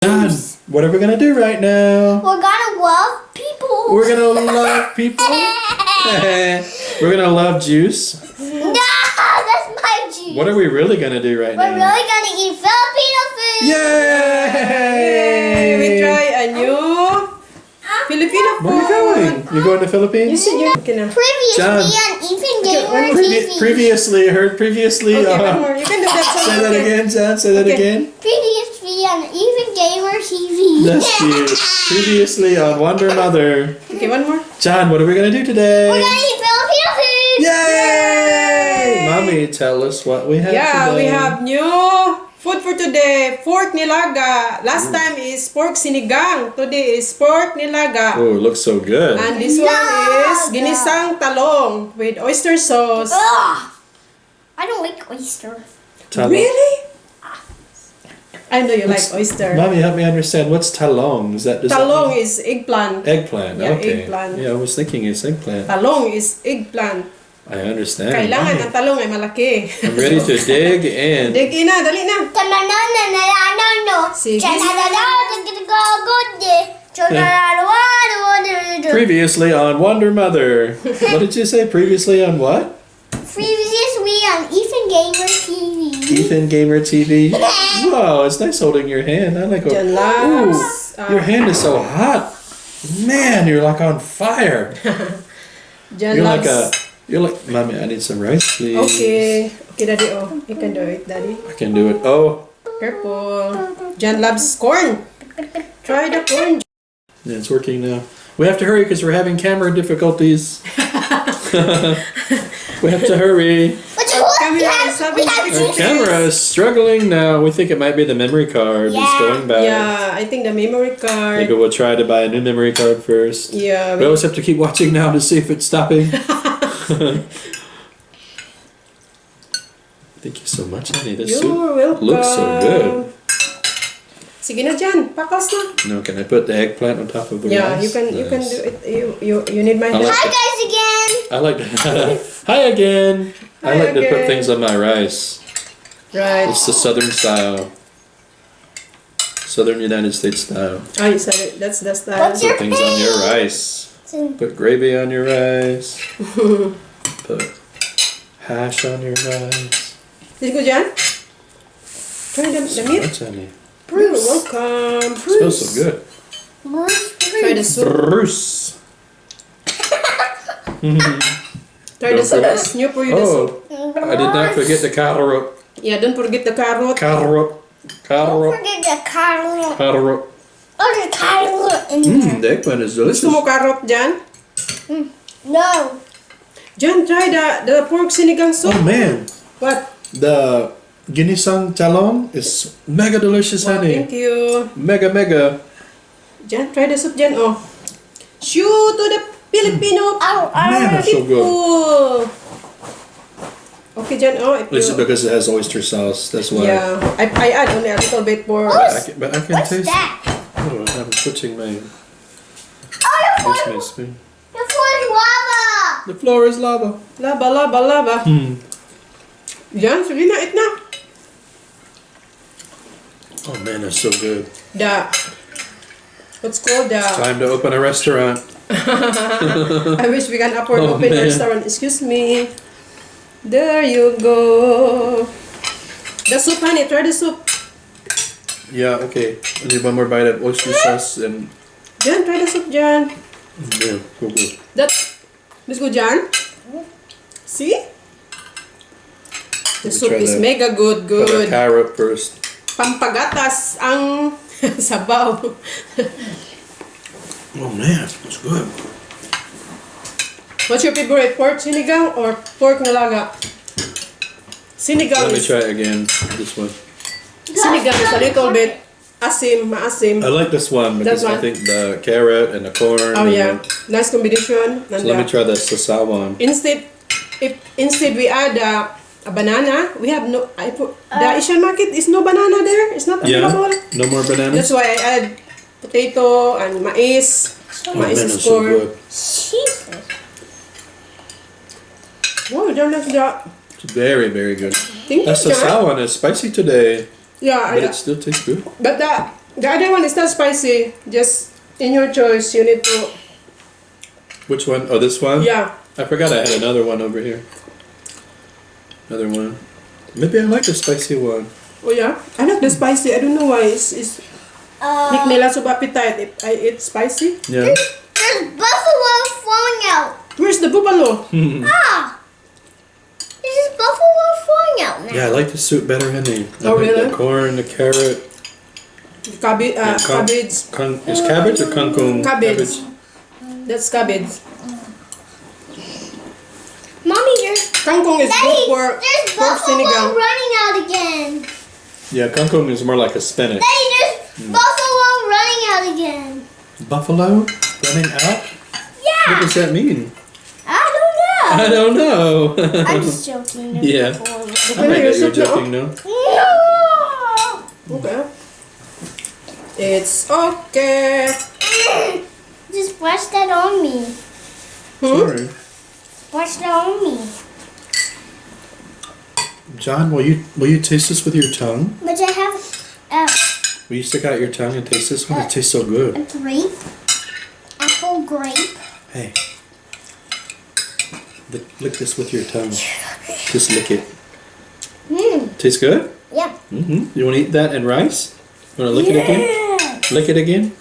Done. What are we gonna do right now? We're gonna love people. We're gonna love people. We're gonna love juice. No, that's my juice. What are we really gonna do right We're now? really gonna eat Filipino food. Yay! We try a new Filipino food. Where are you going? You're going to Philippines? You see, okay na. Previously John. on Even Gamer TV. Previously, heard previously. Okay, one more. You can do that. Say that again, John. Say that Okay. again. Previously on Even Gamer TV. That's cute. Previously on WonderMother. Okay, one more. John, what are we gonna do today? We're gonna eat Filipino food. Yay! Mommy, tell us what we have Yeah, today. we have new food for today. Pork nilaga. Last time is pork sinigang. Today is pork nilaga. Oh, it looks so good. And this one is ginisang talong with oyster sauce. Ugh. I don't like oyster. Talong. Really? I know you like oyster. Mommy, help me understand. What's talong? Is that Talong is eggplant. eggplant? Yeah, Okay. eggplant. Yeah, I was thinking it's eggplant. Talong is eggplant. I understand. Kailangan Mommy, ng talong ay malaki. I'm ready to dig in. Dig in na, dali na. Sige. Previously on WonderMother. What did you say? Previously on what? Previously on Even Gamer TV. Ethan Gamer TV. Wow, it's nice holding your hand. I like. Diyan Ooh, lang. your hand is so hot. Man, you're like on fire. Diyan You're lang. like a. You're like, Mommy, I need some rice, please. Okay. Okay, daddy. Oh, you can do it, daddy. I can do it. Oh, Careful. Jan loves corn. Try the corn. yeah, it's working now. We have to hurry because we're having camera difficulties. We have to hurry. Camera is having Our difficulties. camera is struggling now. We think it might be the memory card. It's Yeah. going bad. Yeah, I think the memory card. Maybe we'll try to buy a new memory card first. Yeah. We always have to keep watching now to see if it's stopping. Thank you so much, honey. This soup You're welcome. looks so good. Sige na dyan. Pakas na. Now, can I put the eggplant on top of the Yeah, rice? you can Nice. do it. You need my I help. like Hi guys again. I like to. Hi again. I Hi like to put again. things on my rice. Right. It's the Southern style. Southern United States style. Oh, you said it. That's the style. What's your Put things on your rice. Put gravy on your rice. Put hash on your rice. Did you go dyan? Try the meat. What's honey? You're welcome. Smells so good. Try the soup. Bruce. Try the soup. It's new for you, the soup. Oh, I did not forget the carrot. Yeah, don't forget the carrot. Carrot. Don't Carrot. forget the carrot. Carrot. Oh, the carrot in there. The eggplant is delicious. Gusto mo carrot dyan? No. Dyan, try the pork sinigang soup. Oh man, What? the ginisang talong is mega delicious, Wow, honey. thank you. Mega, mega. Dyan, try the soup dyan. Oh. Shoot to the Filipino Man, that's so good. people. Okay, dyan. Oh, if This is you... because it has oyster sauce. That's why. Yeah, I add only a little bit more. But I can What's taste. that? Oh, I'm switching my. Oh, Where's my spoon? the floor is lava. The floor is lava. Laba, laba, laba. Dyan, sige na, eat na. Oh man, that's so good. What's called the... Time to open a restaurant. I wish we can afford Oh, open man. restaurant. Excuse me. There you go. The soup, honey. Try the soup. Yeah, okay. I need one more bite of oyster sauce and. Jan, try the soup, Jan. Yeah, cool, cool. Let's go, Jan. See? The Let me soup try is the- mega good, Put a good. carrot first. Pampagatas ang sabaw. Oh man, it's good. What's your favorite? Pork sinigang or pork nalaga? Sinigang Let me is, try again. This one. sinigang is a little bit asim, maasim. I like this one because I one? think the carrot and the corn. Oh and yeah, nice combination. So let me try the sasawan. Instead we add a banana, we have no. The Asian market is no banana there. It's not Yeah, available. no more bananas. That's why I add potato and mais. Oh man, Mais it's is so corn. good. Jesus. Wow, don't like that. It's very, very good. Thank you, That John. sasawan is spicy today, Yeah, but it still tastes good. but The other one is not spicy. Just in your choice, you need to. Which one? Oh, this one? Yeah. I forgot I had another one over here. Another one. Maybe I like the spicy one. Oh yeah, I like the spicy. I don't know why it's make me lots of appetite if I eat spicy. Yeah. There's buffalo flowing out. Where's the buffalo? Ah! There's just buffalo flowing out now. Yeah, I like the soup better, honey. Oh, really? The corn, the carrot. Cabbage. Cabbage. Is cabbage or kangkong? Cabbage. That's cabbage. Mommy, there's Kangkong is Daddy, good for there's pork buffalo sinigang. running out again. Yeah, kangkong is more like a spinach. Daddy, there's buffalo running out again. Buffalo running out? Yeah. What does that mean? I don't know. I don't know. I'm just joking. Yeah. I like that you're joking, no? No. Okay. It's okay. Just watch that on me. Sorry. Watch that on me. John, will you taste this with your tongue? But I have Will you stick out your tongue and taste this one? It tastes so good. a grape. Apple grape. Hey. Lick this with your tongue. Just lick it. Tastes good? Yeah. Mm-hmm. You want to eat that and rice? You want to lick it again? Lick it again?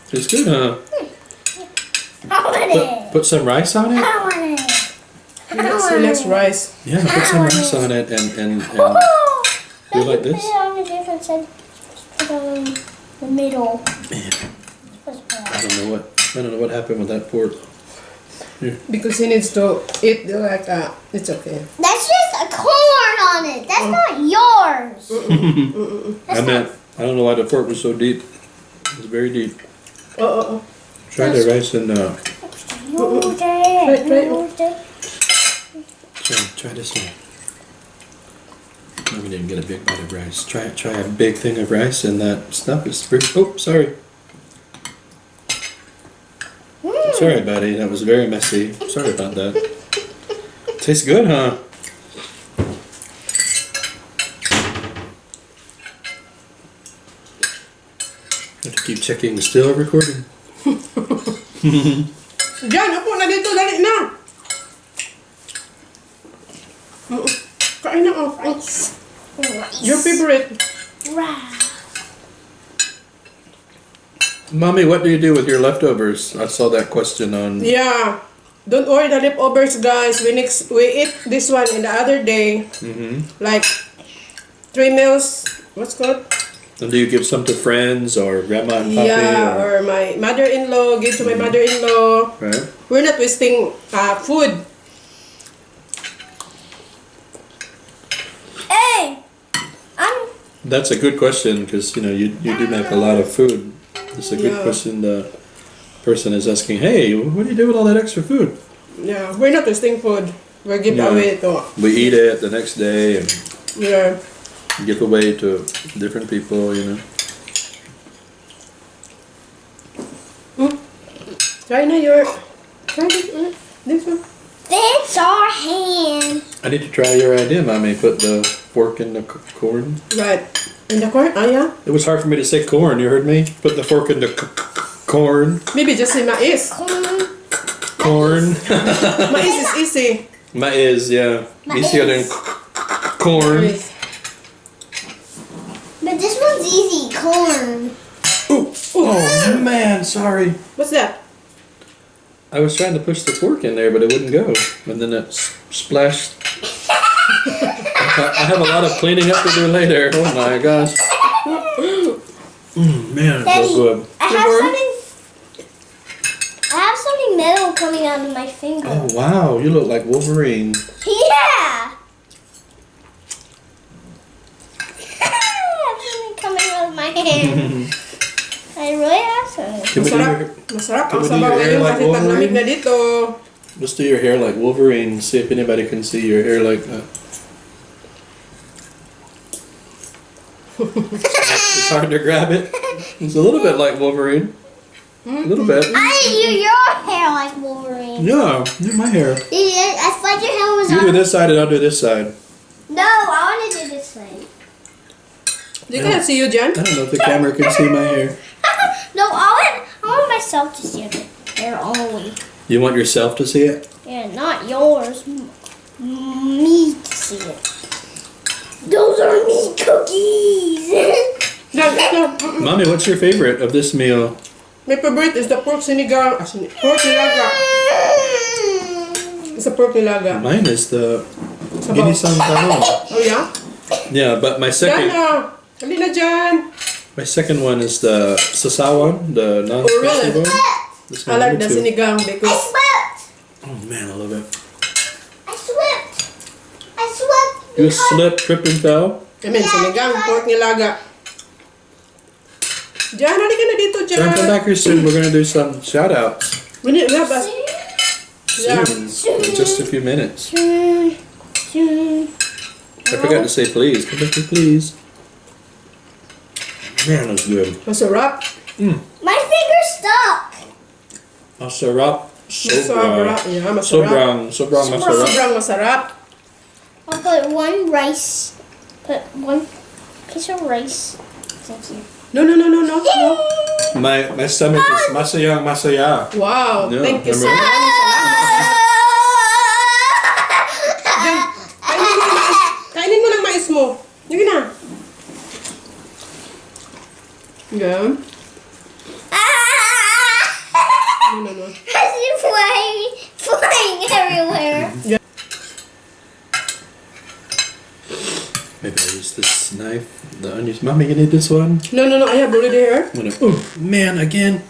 Tastes good, huh? I want it. Put some rice on it? I want it. Let's rice. Yeah, put some rice on it and Oh, do it like this. Put it on a different side. Put it on the middle. Man, I don't know what happened with that pork. Because he needs to eat like it's okay. That's just a corn on it. That's not yours. I don't know why the pork was so deep. It was very deep. Oh. Try the rice and try this one. No, we didn't get a big bite of rice. Try a big thing of rice and that stuff is pretty. Oh, sorry. Sorry, buddy. That was very messy. Sorry about that. Tastes good, huh? Have to keep checking. Still recording. Diyan, upo na dito. Dali na. Kain na, oh. Rice. Your favorite. Wow. Mommy, what do you do with your leftovers? I saw that question on. Yeah. Don't worry the leftovers, guys. We eat this one in the other day. Like 3 meals. What's called? And do you give some to friends or grandma and papi? Yeah, or my mother-in-law. Give to my mother-in-law. Right. We're not wasting food. Hey, That's a good question because you do make a lot of food. It's a good question. The person is asking, "Hey, what do you do with all that extra food?" Yeah, we're not wasting food. We give away to. We eat it the next day and Yeah. give away to different people. Try na your. Try this one. that's our hand. I need to try your idea, Mommy. Put the fork in the corn. Right. In the corn? Oh yeah. It was hard for me to say corn. You heard me? Put the fork in the corn. Maybe just say mais. Corn. Mais is easy. Maize, yeah. Maize. Easier than corn. Mais. But this one's easy, corn. Oh man, sorry. What's that? I was trying to push the fork in there, but it wouldn't go. And then it splashed. I have a lot of cleaning up to do later. Oh my gosh. Man, it's so good. I have something metal coming out of my finger. Oh wow, you look like Wolverine. Yeah. I have something coming out of my hand. I really have something. Can we do Masarap. your, Masarap. Can Ang we do sabaw your hair ngayon like kasi taglamig Wolverine? na dito. let's do your hair like Wolverine. See if anybody can see your hair like that. It's hard to grab it. It's a little bit like Wolverine. A little bit. I need your hair like Wolverine. Yeah, do my hair. I thought your hair was You do on. this side and I'll do this side. No, I want to do this side. They cannot see you, Jan. I don't know if the camera can see my hair. No, I want myself to see it. They're only. You want yourself to see it? Yeah, not yours. Me to see it. Those are meat cookies. Jan, ito. Mommy, what's your favorite of this meal? My favorite is the pork sinigang. Pork nilaga. It's a pork nilaga. Mine is the Sabaw. ginisang talong. Oh, yeah? Yeah, but my Jan second na. Halina, Jan. one is the sasawan, the non-spicy really? one. This I one, like number the 2. sinigang I because swept. Oh man, I love it. I swept. I swept. You slipped, tripped, and fell. sinigang, pork nilaga. Jan, halika na dito, Jan. John, come back here soon. We're gonna do some shout outs We have a... Yeah. soon, in just a few minutes. Soon. I forgot to say please. Come back here, please. Man, that's good. Masarap. My finger stuck. Masarap, Masarap. sobrang, Yeah, masarap. sobrang masarap. Sobrang masarap. I'll put one rice. Put one piece of rice. Thank you. No. My stomach is masayang masaya. Wow, Yeah, thank you so remember? much. Jan, kainin mo ng mais mo. Sige na. Yan. No. I see flying everywhere. Maybe I use this knife, the onions. Mommy, you need this one? No, I have already here. I'm gonna, oh man, again.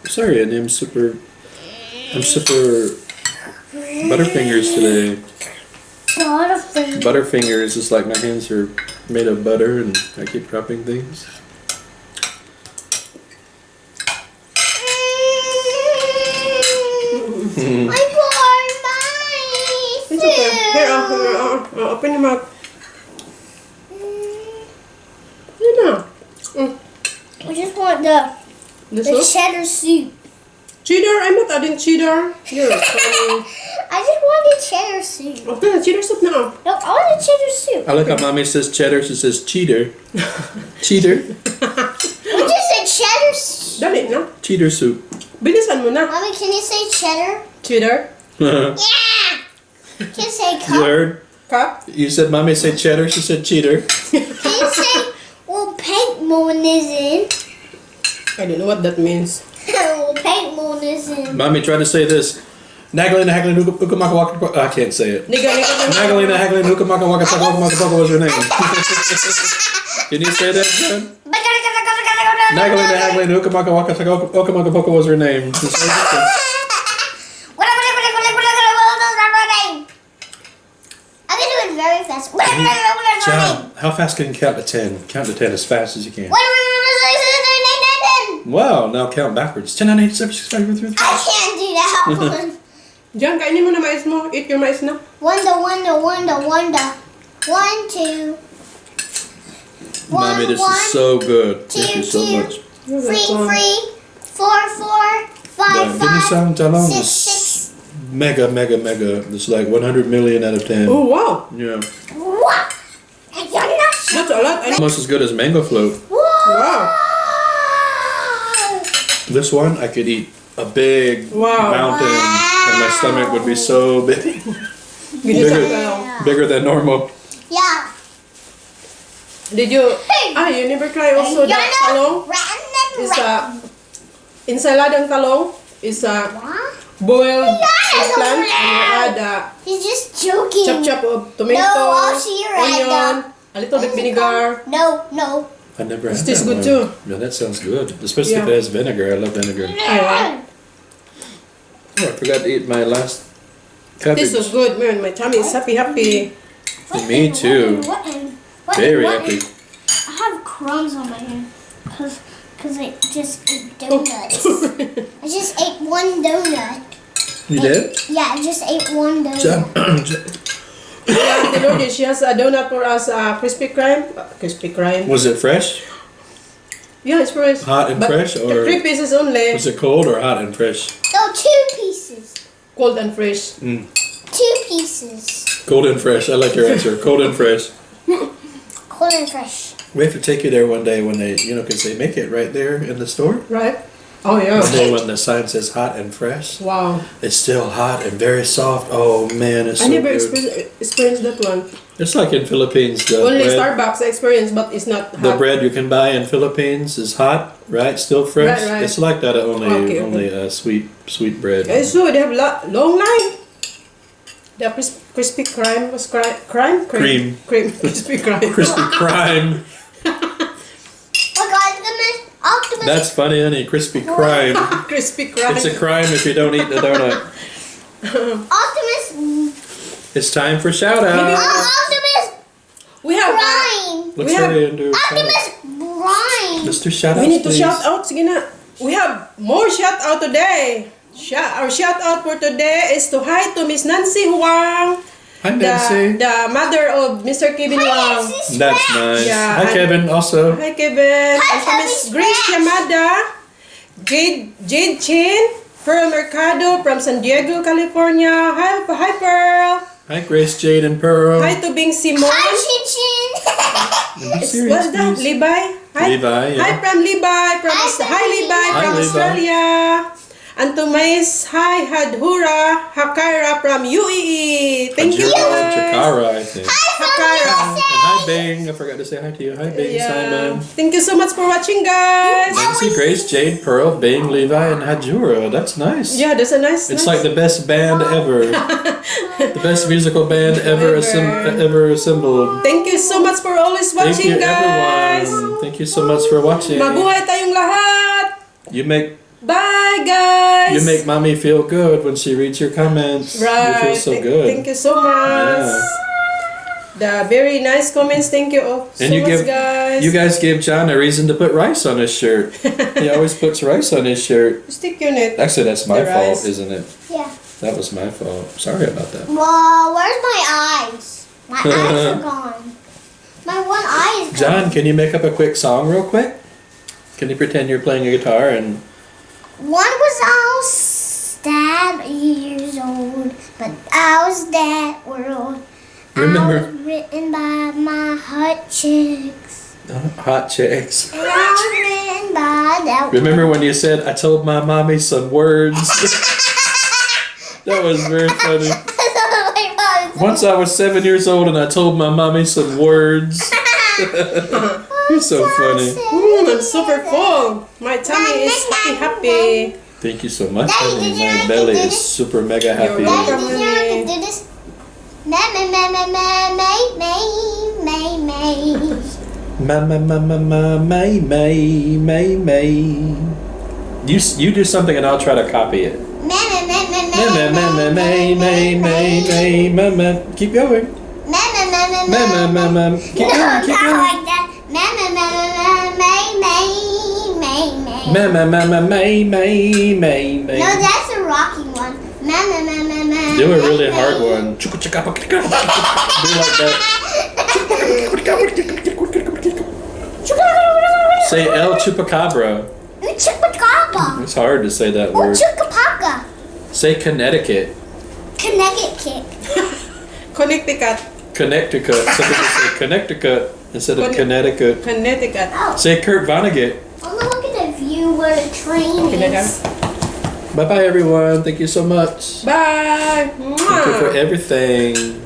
Sorry, and I'm super butterfingers today. Butterfinger. Butterfingers is like my hands are made of butter and I keep dropping things. My poor mice. It's okay. Here, open your mouth. Yun na. I just want the The soup? cheddar soup. Cheddar? I'm not adding cheddar. Here, funny. I just want the cheddar soup. Okay, cheddar soup na. No, I want the cheddar soup. I like how mommy says cheddar, she says cheater. Cheater. We just said cheddar soup. Dali na. Cheater soup. Bilisan mo na. Mommy, can you say cheddar? Cheddar. You Yeah. Can you say cup? heard? Cup. You said mommy said cheddar, she said cheater. Can you say well, paint mayonnaise in? I don't know what that means. Well, paint mayonnaise in. Mommy tried to say this. Nagalina Haglin Ukamaka Waka. I can't say it. Niga. Nagalina Haglin Ukamaka Waka Waka was her name. Can you say that, Jen? Nagalina Haglin Ukamaka Waka Okamaka was her name. I can do it very fast. John, how fast can you count to 10? Count to 10 as fast as you can. Wow, now count backwards. 10, 9, 8, 7, 6, 5, 4, 3, 2. I can't do that one. Diyan, kainin mo na mais mo. Eat your mais na. Wonder. 1, 2. Mommy, this is so good. Thank you so much. You're 3, welcome. 4, 5, Give me some talong. 6, It's 6. mega. It's like 100 million out of 10. Oh, wow. Yeah. What? That's a lot. Almost as good as mango float. Wow. This one, I could eat a big Wow. mountain and my stomach would be so big. Ginisang talong. Bigger than normal. Yeah. Did you... you never try also the talong? It's a... Ensaladang talong is a boiled eggplant and you add He's just joking. chop of tomato, No, I'll see you right onion, a little bit vinegar. No. I never had It tastes that good one. too. Yeah, that sounds good. Especially if Yeah. it has vinegar. I love vinegar. Ayun. Oh, I forgot to eat my last cabbage. This was good, man. My tummy is happy. Me too. Very happy. I have crumbs on my hand because I just ate Oh. donuts. I just ate one donut. You did? Yeah, I just ate one donut. John, Yeah, the Lord, she has a donut for us, Krispy Kreme. Krispy Kreme. was it fresh? Yeah, it's fresh. Hot and But fresh, or 3 pieces only. Was it cold or hot and fresh? No, 2 pieces. Cold and fresh. 2 pieces. Cold and fresh. I like your answer. Cold and fresh. Cold and fresh. We have to take you there one day when they, because they make it right there in the store. Right? Oh yeah. One day when the sign says hot and fresh, Wow. it's still hot and very soft. Oh man, it's so I never good. experienced that one. It's like in Philippines, the Only bread, Starbucks experience, but it's not hot. the bread you can buy in Philippines is hot, right? Still fresh. Right. It's like that, only Okay. sweet bread. It's true. They have long line. The crispy crime was crime? Cream. Crispy crime. Crispy crime. Optimus. That's funny, honey. Crispy crime. Crispy crime. It's a crime if you don't eat the donut. Optimus. It's time for shout out. Optimus We have. Prime. Let's We have- hurry and do Optimus Prime. Mr. Shout We out, need to please. shout out. Sige na. We have more shout out today. Our shout out for today is to hi to Miss Nancy Huang, Hi, Nancy. the mother of Mr. Kevin Huang. That's nice. Yeah, Hi, and- Kevin, also. Hi Kevin. Hi, And to Miss Kevin Grace Scratch. Yamada, Jade Chin, Pearl Mercado from San Diego, California. Hi Pearl. Hi, Grace, Jade, and Pearl. Hi to Bing Simon. Hi, Chin Chin. Be serious, What's that? please. Levi? Hi, Levi, yeah. Hi from Levi. Hi Levi Hi, from Levi. Australia. And to Miss Hi Hadhura Hakara from UAE. Thank you Jira and guys. Chikara, I think. Hakara. And hi, Bing. I forgot to say hi to you. Hi, Bing, Simon. Thank you so much for watching, guys. Nancy, Grace, Jade, Pearl, Bing, Levi, and Hajura. That's nice. Yeah, that's a nice. It's like the best band ever. The best musical band ever assembled. Thank you so much for always Thank watching, you, guys. everyone. Thank you so much for watching. Mabuhay tayong lahat. You make Bye, guys. You make mommy feel good when she reads your comments. Right. You feel so good. Thank you so much. The very nice comments. Thank you all so And you much, guys. You guys gave John a reason to put rice on his shirt. He always puts rice on his shirt. Stick on it. Actually, that's my The fault, rice. isn't it? Yeah. That was my fault. Sorry about that. Well, where's my eyes? My eyes are gone. My one eye is gone. John, can you make up a quick song real quick? Can you pretend you're playing a guitar and... One was all 7 years old, but I was that world. Remember- I was written by my hot chicks. Hot chicks. And I was written by that Remember when you said, I told my mommy some words? That was very funny. Once I was 7 years old and I told my mommy some words. You're so funny. I'm super full. My tummy is happy. Thank you so much, Daddy, honey. did you My know I belly could do is this? super mega happy. welcome. Daddy, did you know I could do this? May. May. You do something and I'll try to copy it. May. Keep going. Keep No, going. Keep not going. like that. May. No, that's a rocking one. Do a really hard one. Do like that. Say El Chupacabra. Chupacabra. It's hard to say that word. Chupacabra. Say Connecticut. Connecticut. Connecticut. Connecticut. Some people say Connecticut instead of Connecticut. Connecticut. Oh, Say Kurt Vonnegut. look at the view where the train is. Bye bye everyone. Thank you so much. Bye. Thank you for everything.